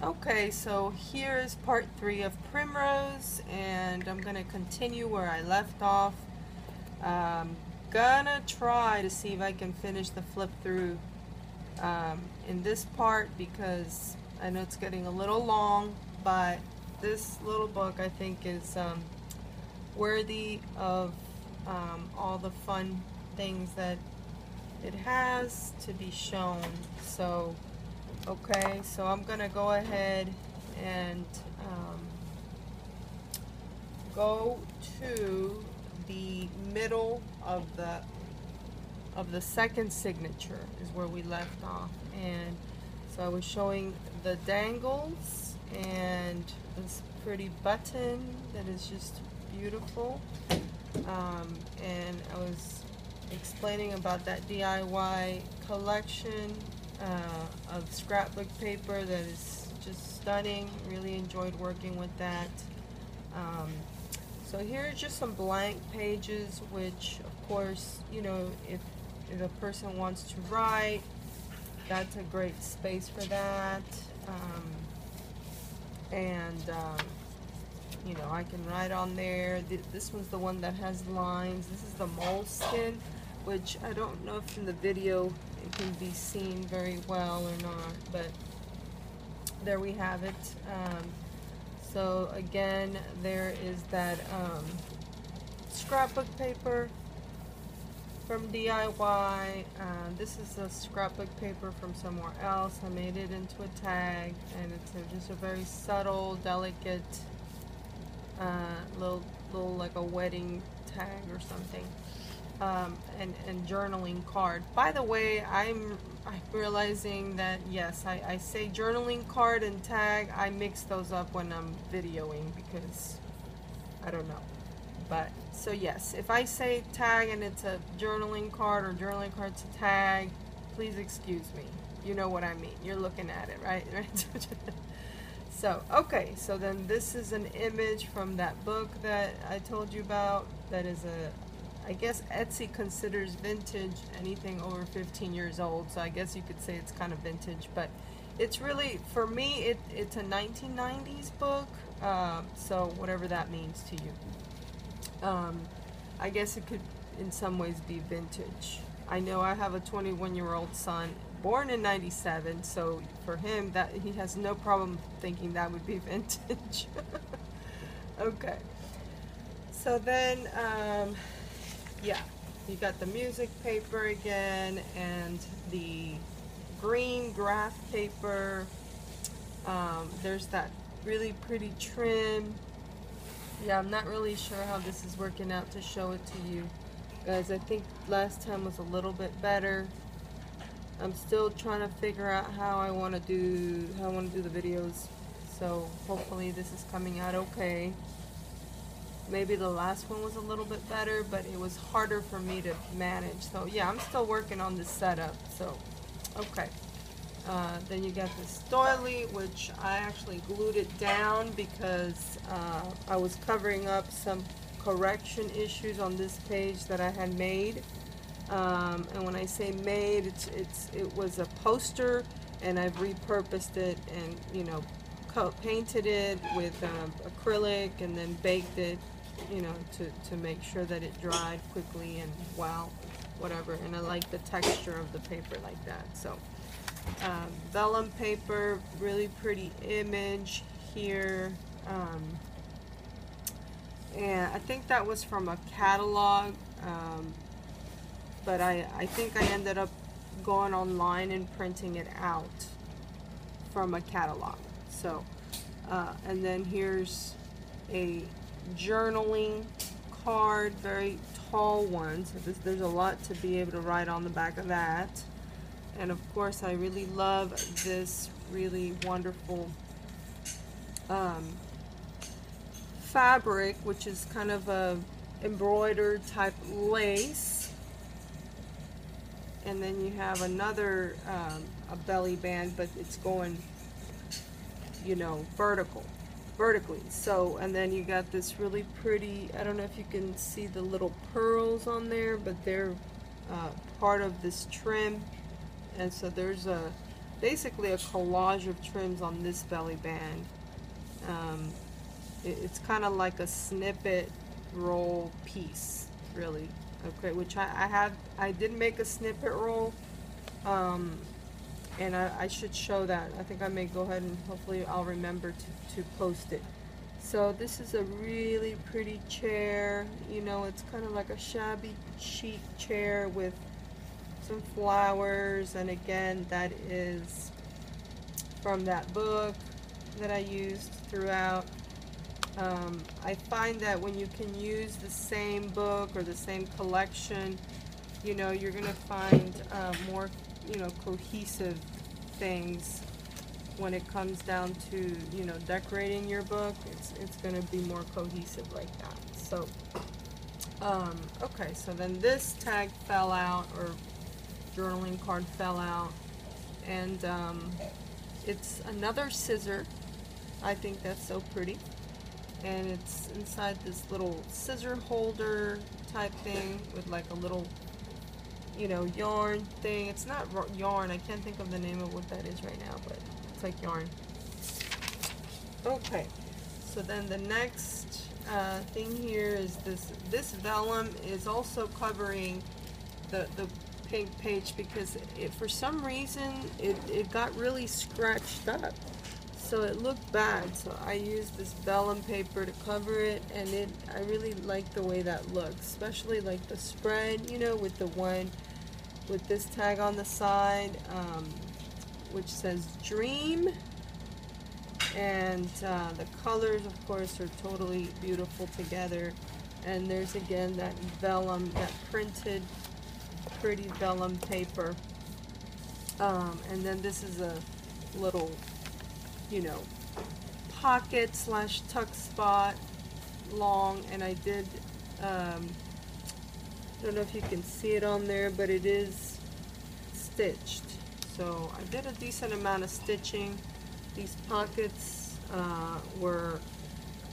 Okay, so here is part 3 of Primrose, and I'm gonna continue where I left off. Gonna try to see if I can finish the flip through in this part, because I know it's getting a little long, but this little book I think is worthy of all the fun things that it has to be shown. So okay, so I'm gonna go ahead and go to the middle of the second signature is where we left off. And so I was showing the dangles and this pretty button that is just beautiful, and I was explaining about that DIY collection of scrapbook paper that is just stunning. Really enjoyed working with that. So here are just some blank pages, which of course, you know, if a person wants to write, that's a great space for that. You know, I can write on there. This one's the one that has lines. This is the moleskin, which I don't know if in the video it can be seen very well or not, but there we have it. So again, there is that scrapbook paper from DIY. This is a scrapbook paper from somewhere else. I made it into a tag, and it's just a very subtle, delicate little like a wedding tag or something. And journaling card. By the way, I'm realizing that yes, I say journaling card and tag. I mix those up when I'm videoing because I don't know. But so yes, if I say tag and it's a journaling card, or journaling card's a tag, please excuse me. You know what I mean. You're looking at it, right? So okay, so then this is an image from that book that I told you about. That is I guess Etsy considers vintage anything over 15 years old, so I guess you could say it's kind of vintage, but it's really, for me, it's a 1990s book, so whatever that means to you. I guess it could in some ways be vintage. I know I have a 21-year-old son born in 97, so for him that he has no problem thinking that would be vintage. Okay, so then yeah, you got the music paper again, and the green graph paper. There's that really pretty trim. Yeah, I'm not really sure how this is working out to show it to you guys. I think last time was a little bit better. I'm still trying to figure out how I want to do the videos. So hopefully this is coming out okay. Maybe the last one was a little bit better, but it was harder for me to manage. So yeah, I'm still working on this setup. So okay. Then you got this doily, which I actually glued it down because I was covering up some correction issues on this page that I had made. And when I say made, it was a poster, and I've repurposed it and, you know, painted it with acrylic, and then baked it, you know, to make sure that it dried quickly and well, whatever. And I like the texture of the paper like that. So vellum paper, really pretty image here. And I think that was from a catalog, but I think I ended up going online and printing it out from a catalog. So and then here's a journaling card, very tall one, so there's a lot to be able to write on the back of that. And of course I really love this really wonderful fabric, which is kind of a embroidered type lace. And then you have another a belly band, but it's going, you know, vertically. So, and then you got this really pretty, I don't know if you can see the little pearls on there, but they're part of this trim. And so there's a basically a collage of trims on this belly band. It's kind of like a snippet roll piece, really. Okay, which I did make a snippet roll, and I should show that. I think I may go ahead and hopefully I'll remember to post it. So this is a really pretty chair. You know, it's kind of like a shabby chic chair with some flowers, and again, that is from that book that I used throughout. I find that when you can use the same book or the same collection, you know, you're gonna find more, you know, cohesive things when it comes down to, you know, decorating your book. It's gonna be more cohesive like that. So okay, so then this tag fell out, or journaling card fell out, and it's another scissor. I think that's so pretty, and it's inside this little scissor holder type thing with like a little, you know, yarn thing. It's not yarn, I can't think of the name of what that is right now, but it's like yarn. Okay, so then the next thing here is this vellum is also covering the pink page, because for some reason it got really scratched up, so it looked bad. So I used this vellum paper to cover it, and I really like the way that looks, especially like the spread, you know, with the one with this tag on the side, which says dream, and the colors of course are totally beautiful together. And there's again that vellum, that printed pretty vellum paper, and then this is a little, you know, pocket slash tuck spot long, and I did don't know if you can see it on there, but it is stitched. So I did a decent amount of stitching. These pockets were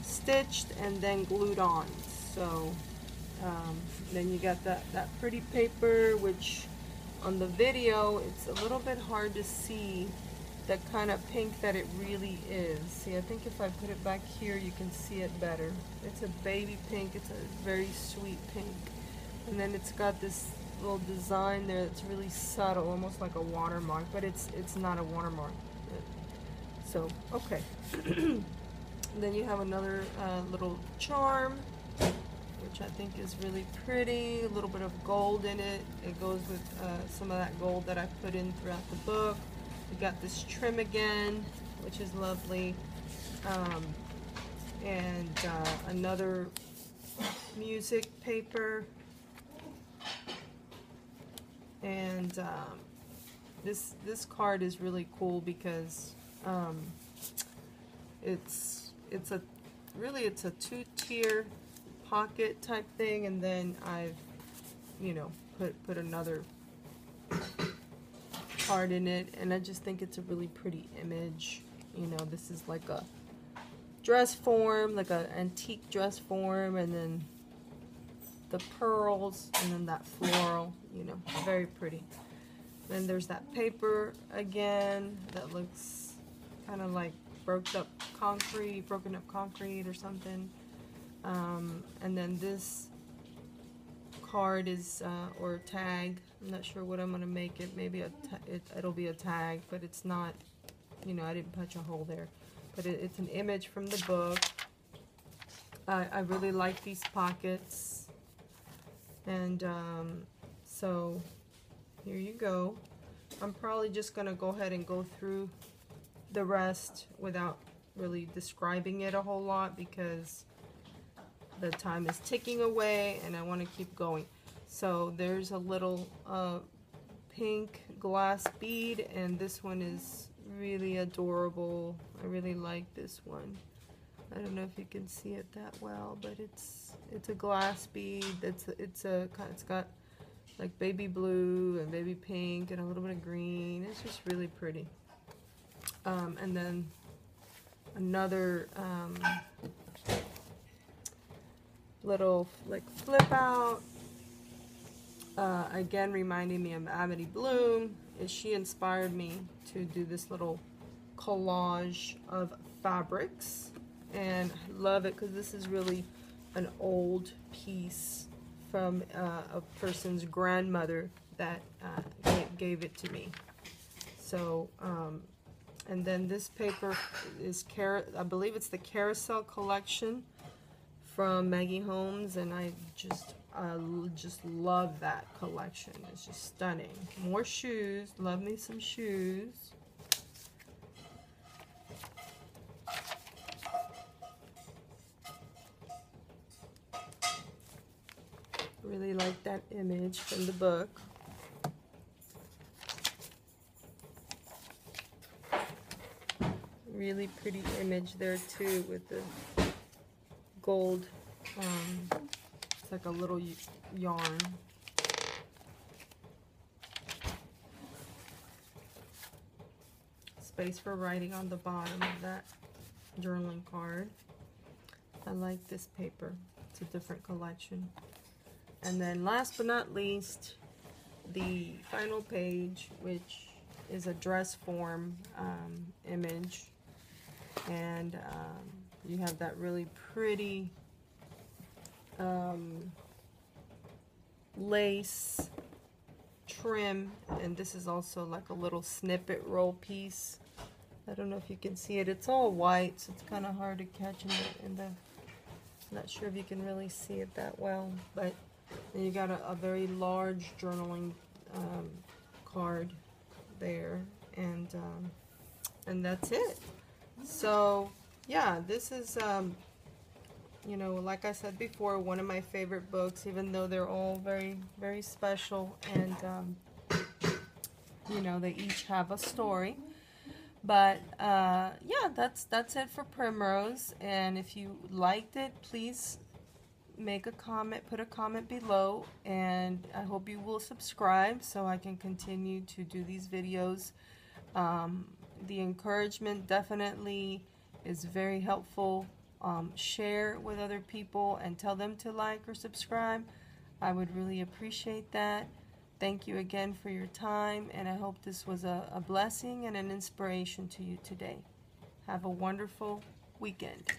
stitched and then glued on. So then you got that pretty paper, which on the video it's a little bit hard to see the kind of pink that it really is. See, I think if I put it back here you can see it better. It's a baby pink. It's a very sweet pink, and then it's got this little design there that's really subtle, almost like a watermark, but it's not a watermark. So okay. Then you have another little charm, which I think is really pretty. A little bit of gold in it. It goes with some of that gold that I put in throughout the book. We got this trim again, which is lovely, and another music paper, and this card is really cool because it's a two-tier pocket type thing, and then I've, you know, put another card in it, and I just think it's a really pretty image. You know, this is like a dress form, like an antique dress form, and then the pearls, and then that floral, you know, very pretty. Then there's that paper again that looks kind of like broken up concrete or something. And then this card is or a tag. I'm not sure what I'm gonna make it. Maybe it'll be a tag, but it's not, you know, I didn't punch a hole there. But it's an image from the book. I really like these pockets, and so here you go. I'm probably just gonna go ahead and go through the rest without really describing it a whole lot, because the time is ticking away and I want to keep going. So there's a little pink glass bead, and this one is really adorable. I really like this one. I don't know if you can see it that well, but it's a glass bead. It's got like baby blue and baby pink and a little bit of green. It's just really pretty. And then another little like flip out, again reminding me of Amity Bloom, she inspired me to do this little collage of fabrics, and I love it because this is really an old piece from a person's grandmother that gave it to me. So, and then this paper is I believe it's the Carousel collection from Maggie Holmes, and I just love that collection. It's just stunning. More shoes. Love me some shoes. Really like that image from the book. Really pretty image there too with the gold. It's like a little yarn. Space for writing on the bottom of that journaling card. I like this paper. It's a different collection. And then last but not least, the final page, which is a dress form image. And you have that really pretty lace trim, and this is also like a little snippet roll piece. I don't know if you can see it. It's all white, so it's kind of hard to catch in the not sure if you can really see it that well, but then you got a very large journaling card there, and that's it. So yeah, this is you know, like I said before, one of my favorite books, even though they're all very, very special, and you know, they each have a story. But yeah, that's it for Primrose. And if you liked it, please make a comment, put a comment below, and I hope you will subscribe so I can continue to do these videos. The encouragement definitely is very helpful. Share with other people and tell them to like or subscribe. I would really appreciate that. Thank you again for your time, and I hope this was a blessing and an inspiration to you today. Have a wonderful weekend.